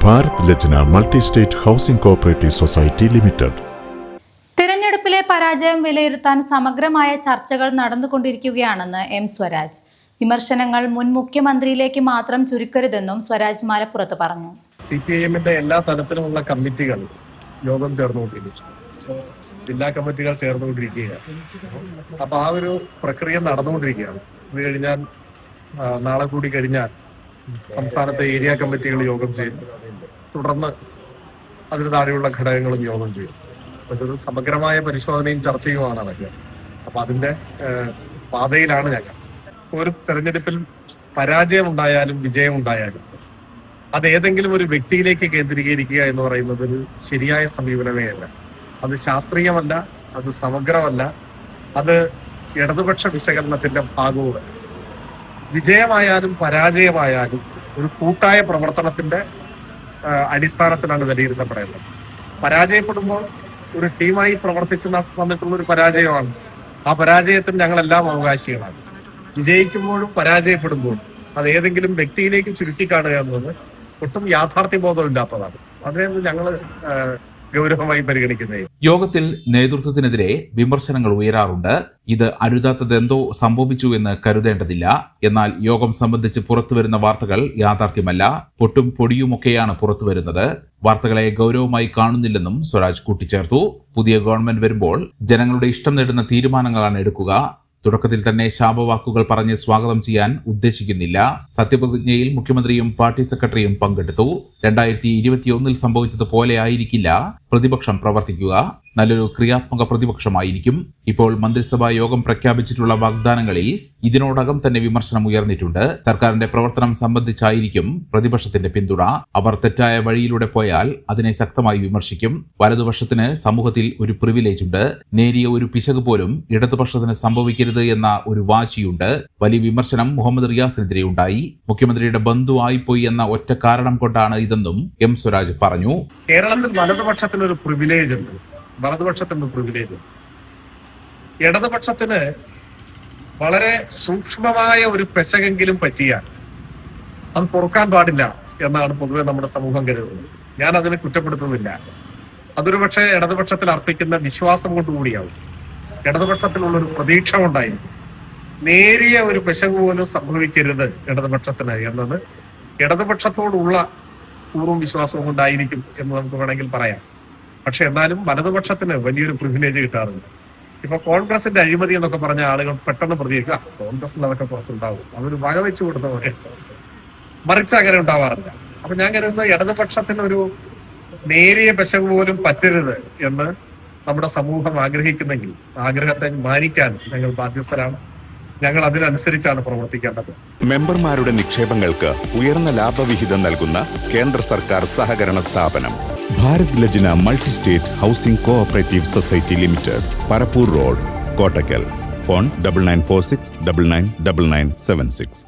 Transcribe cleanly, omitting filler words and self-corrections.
Bharat Lajna multi state housing cooperative society limited. തിരഞ്ഞെടുപ്പിലെ പരാജയം വിലയിരുത്താൻ സമഗ്രമായ ചർച്ചകൾ നടന്നുകൊണ്ടിരിക്കുകയാണെന്ന് എം സ്വരാജ്. വിമർശനങ്ങൾ മുൻ മുഖ്യമന്ത്രിയിലേക്ക് മാത്രം ചുരുക്കരുതെന്നും സ്വരാജ് മലപ്പുറത്ത് പറഞ്ഞു. CPIMന്റെ എല്ലാ തലത്തിലുമുള്ള കമ്മിറ്റികൾ യോഗം ചേർന്നുകൊണ്ടിരിക്കുന്നു. ജില്ലാ കമ്മിറ്റികൾ ചേർന്നുകൊണ്ടിരിക്കുകയാണ്. അപ്പൊ ആ ഒരു പ്രക്രിയ നടന്നുകൊണ്ടിരിക്കുകയാണ്. ഇത് കഴിഞ്ഞാൽ നാളെ കൂടി കഴിഞ്ഞാൽ സംസ്ഥാനത്തെ ഏരിയ കമ്മിറ്റികൾ യോഗം ചെയ്യും. തുടർന്ന് അതിന് താഴെയുള്ള ഘടകങ്ങളും യോഗം ചെയ്യും. ഇതൊരു സമഗ്രമായ പരിശോധനയും ചർച്ചയുമാണ് നടക്കുക. അപ്പൊ അതിന്റെ പാതയിലാണ് ഞങ്ങൾ. ഒരു തെരഞ്ഞെടുപ്പിൽ പരാജയം ഉണ്ടായാലും വിജയം ഉണ്ടായാലും അത് ഏതെങ്കിലും ഒരു വ്യക്തിയിലേക്ക് കേന്ദ്രീകരിക്കുക എന്ന് പറയുന്നത് ഒരു ശരിയായ സമീപനമേ അല്ല. അത് ശാസ്ത്രീയമല്ല, അത് സമഗ്രമല്ല, അത് ഇടതുപക്ഷ വിശകലനത്തിന്റെ ഭാഗവുമല്ല. വിജയമായാലും പരാജയമായാലും ഒരു കൂട്ടായ പ്രവർത്തനത്തിന്റെ അടിസ്ഥാനത്തിലാണ് വിലയിരുത്തപ്പെടേണ്ടത്. പരാജയപ്പെടുമ്പോൾ ഒരു ടീമായി പ്രവർത്തിച്ച് വന്നിട്ടുള്ള ഒരു പരാജയമാണ്. ആ പരാജയത്തിന് ഞങ്ങളെല്ലാം അവകാശികളാണ്. വിജയിക്കുമ്പോഴും പരാജയപ്പെടുമ്പോഴും അത് ഏതെങ്കിലും വ്യക്തിയിലേക്ക് ചുരുട്ടിക്കാണുക എന്നത് ഒട്ടും യാഥാർത്ഥ്യബോധമില്ലാത്തതാണ്. അതിനെയൊന്നും ഞങ്ങൾ ഗൗരവമായി പരിഗണിക്കുന്നത്. യോഗത്തിൽ നേതൃത്വത്തിനെതിരെ വിമർശനങ്ങൾ ഉയരാറുണ്ട്. ഇത് അരുതാത്തതെന്തോ സംഭവിച്ചു എന്ന് കരുതേണ്ടതില്ല. എന്നാൽ യോഗം സംബന്ധിച്ച് പുറത്തുവരുന്ന വാർത്തകൾ യാഥാർത്ഥ്യമല്ല. പൊട്ടും പൊടിയുമൊക്കെയാണ് പുറത്തുവരുന്നത്. വാർത്തകളെ ഗൗരവമായി കാണുന്നില്ലെന്നും സ്വരാജ് കൂട്ടിച്ചേർത്തു. പുതിയ ഗവൺമെന്റ് വരുമ്പോൾ ജനങ്ങളുടെ ഇഷ്ടം നേടുന്ന തീരുമാനങ്ങളാണ് എടുക്കുക. തുടക്കത്തിൽ തന്നെ ശാപവാക്കുകൾ പറഞ്ഞ് സ്വാഗതം ചെയ്യാൻ ഉദ്ദേശിക്കുന്നില്ല. സത്യപ്രതിജ്ഞയിൽ മുഖ്യമന്ത്രിയും പാർട്ടി സെക്രട്ടറിയും പങ്കെടുത്തു. 2021 സംഭവിച്ചതുപോലെ ആയിരിക്കില്ല പ്രതിപക്ഷം പ്രവർത്തിക്കുക. നല്ലൊരു ക്രിയാത്മക പ്രതിപക്ഷമായിരിക്കും. ഇപ്പോൾ മന്ത്രിസഭാ യോഗം പ്രഖ്യാപിച്ചിട്ടുള്ള വാഗ്ദാനങ്ങളിൽ ഇതിനോടകം തന്നെ വിമർശനം ഉയർന്നിട്ടുണ്ട്. സർക്കാരിന്റെ പ്രവർത്തനം സംബന്ധിച്ചായിരിക്കും പ്രതിപക്ഷത്തിന്റെ പിന്തുണ. അവർ തെറ്റായ വഴിയിലൂടെ പോയാൽ അതിനെ ശക്തമായി വിമർശിക്കും. വലതുപക്ഷത്തിന് സമൂഹത്തിൽ ഒരു പ്രിവിലേജ് ഉണ്ട്. നേരിയ ഒരു പിശക് പോലും ഇടതുപക്ഷത്തിന് സംഭവിക്കരുത് എന്ന ഒരു വാശിയുണ്ട്. വലിയ വിമർശനം മുഹമ്മദ് റിയാസിനെതിരെ ഉണ്ടായി. മുഖ്യമന്ത്രിയുടെ ബന്ധു ആയിപ്പോയി എന്ന ഒറ്റ കാരണം കൊണ്ടാണ് ഇതെന്നും എം സ്വരാജ് പറഞ്ഞു. കേരളത്തിൽ വലതുപക്ഷത്തിന് ഒരു പ്രിവിലേജ് ഉണ്ട്. വലതുപക്ഷത്തിന് പ്രിവിലേജ്. ഇടതുപക്ഷത്തിന് വളരെ സൂക്ഷ്മമായ ഒരു പെശകെങ്കിലും പറ്റിയാൽ അത് പൊറുക്കാൻ പാടില്ല എന്നാണ് പൊതുവെ നമ്മുടെ സമൂഹം കരുതുന്നത്. ഞാൻ അതിനെ കുറ്റപ്പെടുത്തുന്നില്ല. അതൊരു പക്ഷേ ഇടതുപക്ഷത്തിൽ അർപ്പിക്കുന്ന വിശ്വാസം കൊണ്ടുകൂടിയാവും. ഇടതുപക്ഷത്തിനുള്ളൊരു പ്രതീക്ഷ കൊണ്ടായിരിക്കും. നേരിയ ഒരു പെശക് പോലും സംഭവിക്കരുത് ഇടതുപക്ഷത്തിന് എന്നത് ഇടതുപക്ഷത്തോടുള്ള പൂർവ്വം വിശ്വാസവും കൊണ്ടായിരിക്കും എന്ന് നമുക്ക് വേണമെങ്കിൽ പറയാം. പക്ഷെ എന്നാലും വലതുപക്ഷത്തിന് വലിയൊരു പ്രിവിലേജ് കിട്ടാറുണ്ട്. ഇപ്പൊ കോൺഗ്രസിന്റെ അഴിമതി എന്നൊക്കെ പറഞ്ഞ ആളുകൾ പെട്ടെന്ന് പ്രതികരിക്കുക, കോൺഗ്രസിൽ അതൊക്കെ കുറച്ചുണ്ടാവും, അവർ വകവെച്ചു കൊടുത്ത പോലെ. മറിച്ച് അങ്ങനെ ഉണ്ടാവാറില്ല. അപ്പൊ ഞാൻ കരുതുന്നത് ഇടതുപക്ഷത്തിന് ഒരു നേരിയ പെശക് പോലും പറ്റരുത് എന്ന് നമ്മുടെ സമൂഹം ആഗ്രഹിക്കുന്നെങ്കിൽ ആഗ്രഹത്തെ മാനിക്കാൻ ഞങ്ങൾ ബാധ്യസ്ഥരാണ്. ഞങ്ങൾ അതിനനുസരിച്ചാണ് പ്രവർത്തിക്കേണ്ടത്. മെമ്പർമാരുടെ നിക്ഷേപങ്ങൾക്ക് ഉയർന്ന ലാഭവിഹിതം നൽകുന്ന കേന്ദ്ര സർക്കാർ സഹകരണ സ്ഥാപനം Bharat Lajna multi state housing cooperative society limited, Parappur road, Kottakkal. Phone 9946999976.